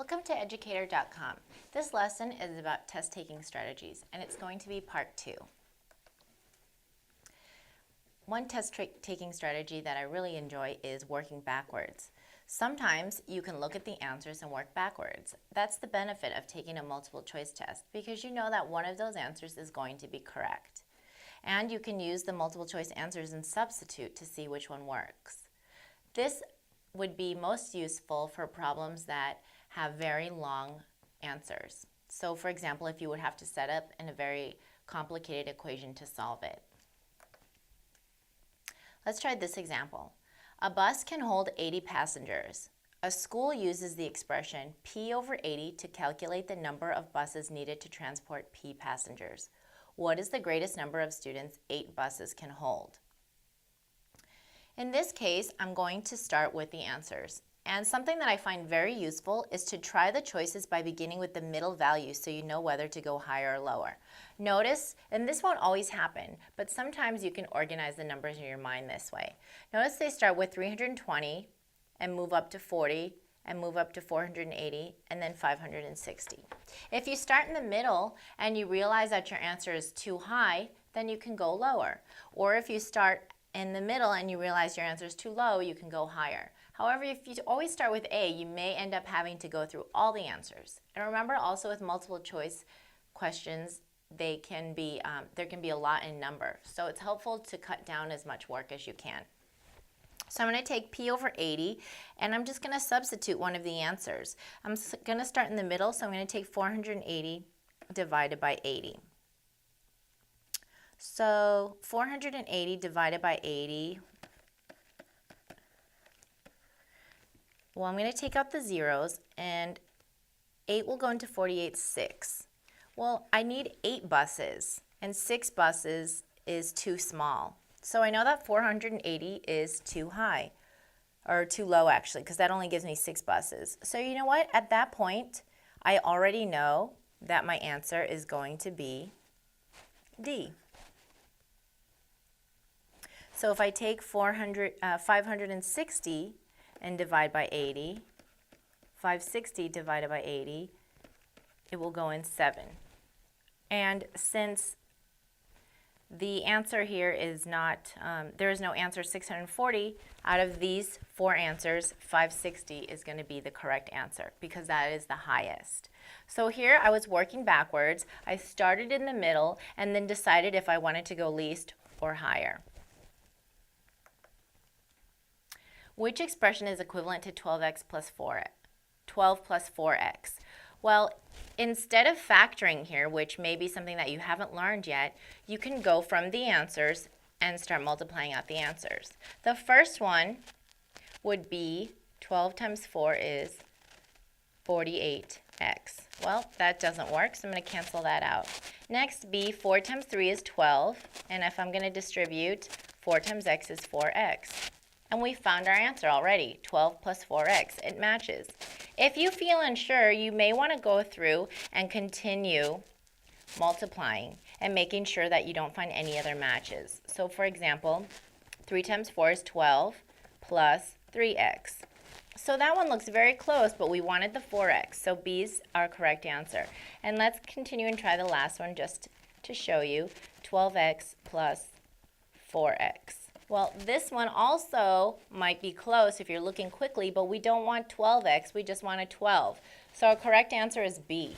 Welcome to educator.com. This lesson is about test-taking strategies, and it's going to be part 2. One test-taking strategy that I really enjoy is working backwards. Sometimes you can look at the answers and work backwards. That's the benefit of taking a multiple choice test because you know that one of those answers is going to be correct. And you can use the multiple choice answers and substitute to see which one works. This would be most useful for problems that have very long answers. So for example, if you would have to set up in a very complicated equation to solve it. Let's try this example. A bus can hold 80 passengers. A school uses the expression P over 80 to calculate the number of buses needed to transport P passengers. What is the greatest number of students 8 buses can hold? In this case, I'm going to start with the answers. And something that I find very useful is to try the choices by beginning with the middle value so you know whether to go higher or lower. Notice, and this won't always happen, but sometimes you can organize the numbers in your mind this way. Notice they start with 320 and move up to 40 and move up to 480 and then 560. If you start in the middle and you realize that your answer is too high, then you can go lower. Or if you start in the middle and you realize your answer is too low, you can go higher. However, if you always start with A, you may end up having to go through all the answers. And remember also with multiple choice questions, there can be a lot in number. So it's helpful to cut down as much work as you can. So I'm going to take P over 80 and I'm just going to substitute one of the answers. I'm going to start in the middle, so I'm going to take 480 divided by 80. So 480 divided by 80, well, I'm going to take out the zeros, and 8 will go into 48, 6. Well, I need 8 buses, and 6 buses is too small. So I know that 480 is too high, or too low actually, because that only gives me 6 buses. So you know what? At that point, I already know that my answer is going to be D. So if I take 560 and divide by 80, 560 divided by 80, it will go in 7. And since the answer here is not, there is no answer 640, out of these 4 answers, 560 is going to be the correct answer because that is the highest. So here I was working backwards. I started in the middle and then decided if I wanted to go least or higher. Which expression is equivalent to 12x plus 4x? 12 plus 4x. Well, instead of factoring here, which may be something that you haven't learned yet, you can go from the answers and start multiplying out the answers. The first one would be 12 times 4 is 48x. Well, that doesn't work, so I'm going to cancel that out. Next, B, 4 times 3 is 12, and if I'm going to distribute, 4 times x is 4x. And we found our answer already, 12 plus 4x. It matches. If you feel unsure, you may want to go through and continue multiplying and making sure that you don't find any other matches. So for example, 3 times 4 is 12 plus 3x. So that one looks very close, but we wanted the 4x, so B is our correct answer. And let's continue and try the last one just to show you, 12x plus 4x. Well, this one also might be close if you're looking quickly, but we don't want 12x, we just want a 12. So our correct answer is B.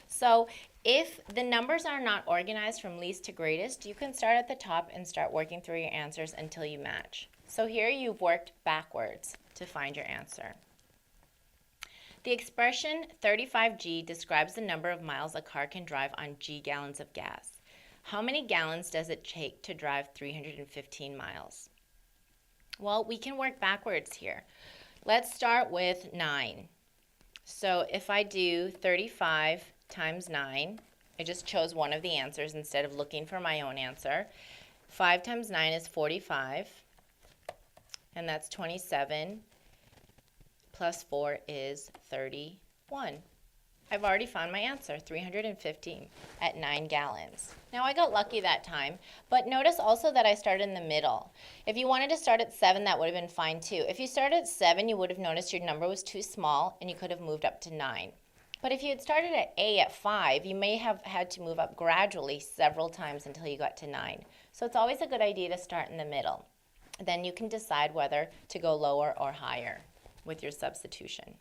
So if the numbers are not organized from least to greatest, you can start at the top and start working through your answers until you match. So here you've worked backwards to find your answer. The expression 35G describes the number of miles a car can drive on G gallons of gas. How many gallons does it take to drive 315 miles? Well, we can work backwards here. Let's start with 9. So if I do 35 times 9, I just chose one of the answers instead of looking for my own answer. 5 times 9 is 45, and that's 27, plus 4 is 31. I've already found my answer, 315 at 9 gallons. Now I got lucky that time, but notice also that I started in the middle. If you wanted to start at 7, that would have been fine too. If you started at 7, you would have noticed your number was too small and you could have moved up to 9. But if you had started at A at 5, you may have had to move up gradually several times until you got to 9. So it's always a good idea to start in the middle. Then you can decide whether to go lower or higher with your substitution.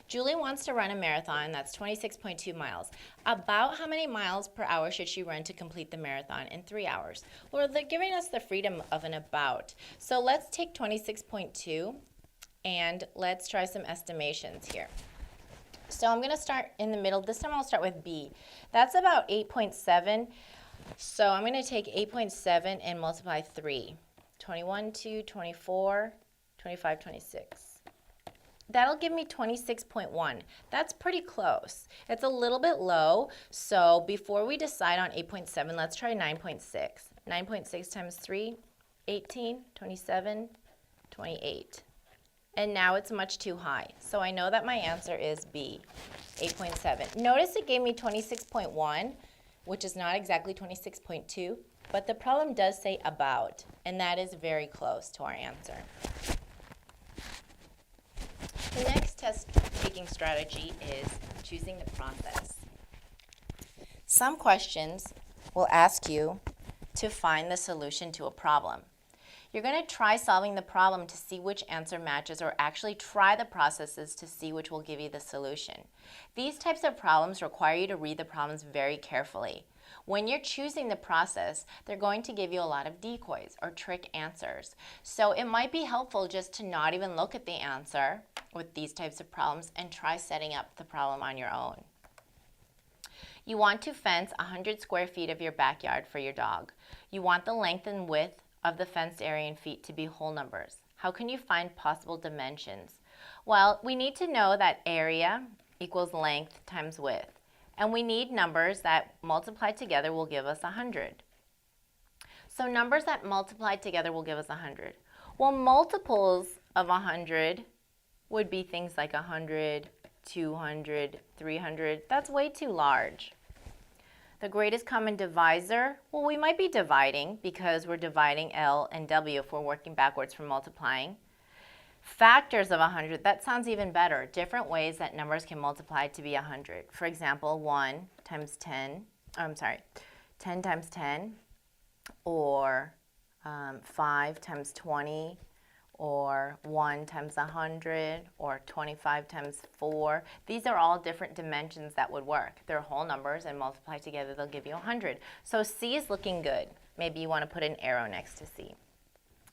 Julie wants to run a marathon, that's 26.2 miles. About how many miles per hour should she run to complete the marathon in 3 hours? Well, they're giving us the freedom of an about. So let's take 26.2 and let's try some estimations here. So I'm going to start in the middle. This time I'll start with B. That's about 8.7. So I'm going to take 8.7 and multiply 3. 21, 2, 24, 25, 26. That'll give me 26.1. That's pretty close. It's a little bit low, so before we decide on 8.7, let's try 9.6. 9.6 times 3, 18, 27, 28. And now it's much too high, so I know that my answer is B, 8.7. Notice it gave me 26.1, which is not exactly 26.2, but the problem does say about, and that is very close to our answer. The next test-taking strategy is choosing the process. Some questions will ask you to find the solution to a problem. You're going to try solving the problem to see which answer matches, or actually try the processes to see which will give you the solution. These types of problems require you to read the problems very carefully. When you're choosing the process, they're going to give you a lot of decoys or trick answers. So it might be helpful just to not even look at the answer with these types of problems and try setting up the problem on your own. You want to fence 100 square feet of your backyard for your dog. You want the length and width of the fenced area in feet to be whole numbers. How can you find possible dimensions? Well, we need to know that area equals length times width. And we need numbers that multiplied together will give us 100. So numbers that multiplied together will give us 100. Well, multiples of 100 would be things like 100, 200, 300. That's way too large. The greatest common divisor, well, we might be dividing because we're dividing L and W if we're working backwards from multiplying. Factors of 100, that sounds even better. Different ways that numbers can multiply to be 100. For example, 1 times 10, 10 times 10, or 5 times 20, or 1 times 100, or 25 times 4. These are all different dimensions that would work. They're whole numbers, and multiplied together they'll give you 100. So C is looking good. Maybe you want to put an arrow next to C.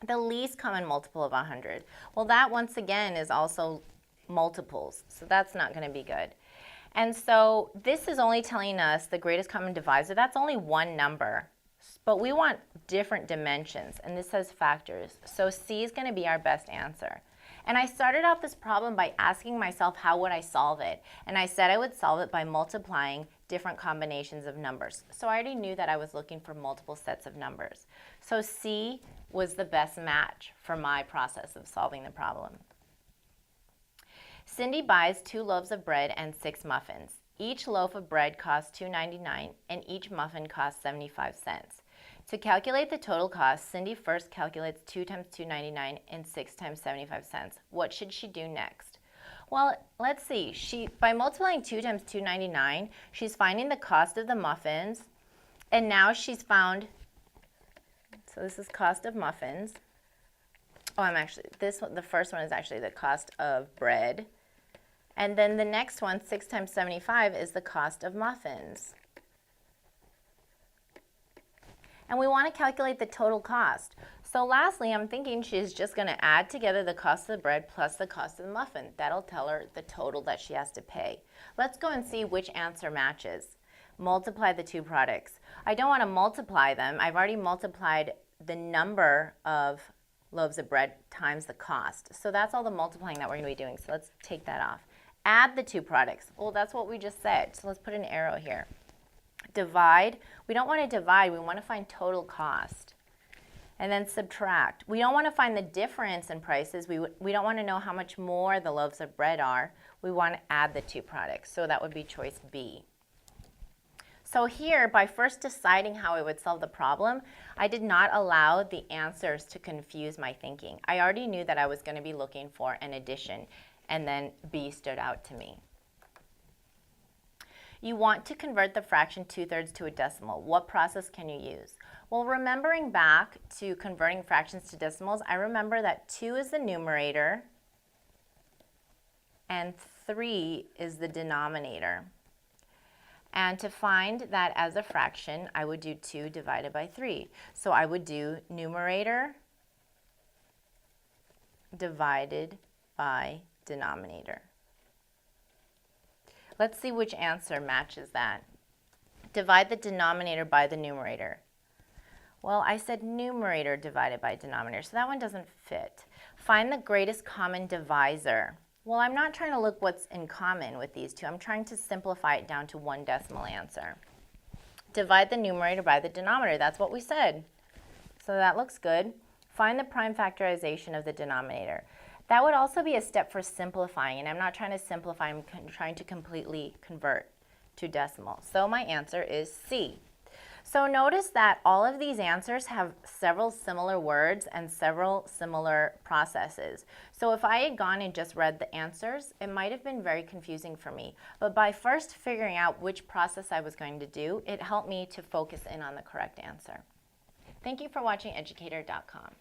The least common multiple of 100. Well, that once again is also multiples, so that's not going to be good. And so this is only telling us the greatest common divisor. That's only one number, but we want different dimensions, and this says factors. So C is going to be our best answer. And I started out this problem by asking myself how would I solve it, and I said I would solve it by multiplying different combinations of numbers. So I already knew that I was looking for multiple sets of numbers. So C was the best match for my process of solving the problem. Cindy buys 2 loaves of bread and 6 muffins. Each loaf of bread costs $2.99 and each muffin costs 75 cents. To calculate the total cost, Cindy first calculates 2 times $2.99 and 6 times 75 cents. What should she do next? Well, let's see. By multiplying 2 times $2.99, she's finding the cost of the muffins, and now she's found, so this is cost of muffins. Oh, the first one is actually the cost of bread. And then the next one, 6 times 75, is the cost of muffins. And we want to calculate the total cost. So lastly, I'm thinking she's just going to add together the cost of the bread plus the cost of the muffin. That'll tell her the total that she has to pay. Let's go and see which answer matches. Multiply the two products. I don't want to multiply them. I've already multiplied the number of loaves of bread times the cost. So that's all the multiplying that we're going to be doing. So let's take that off. Add the two products. Well, that's what we just said. So let's put an arrow here. Divide. We don't want to divide. We want to find total cost. And then subtract. We don't want to find the difference in prices. We don't want to know how much more the loaves of bread are. We want to add the two products. So that would be choice B. So here, by first deciding how I would solve the problem, I did not allow the answers to confuse my thinking. I already knew that I was going to be looking for an addition, and then B stood out to me. You want to convert the fraction 2/3 to a decimal. What process can you use? Well, remembering back to converting fractions to decimals, I remember that 2 is the numerator and 3 is the denominator. And to find that as a fraction, I would do 2 divided by 3. So I would do numerator divided by denominator. Let's see which answer matches that. Divide the denominator by the numerator. Well, I said numerator divided by denominator, so that one doesn't fit. Find the greatest common divisor. Well, I'm not trying to look what's in common with these two. I'm trying to simplify it down to one decimal answer. Divide the numerator by the denominator. That's what we said. So that looks good. Find the prime factorization of the denominator. That would also be a step for simplifying, and I'm not trying to simplify, I'm trying to completely convert to decimal. So my answer is C. So notice that all of these answers have several similar words and several similar processes. So if I had gone and just read the answers, it might have been very confusing for me. But by first figuring out which process I was going to do, it helped me to focus in on the correct answer. Thank you for watching educator.com.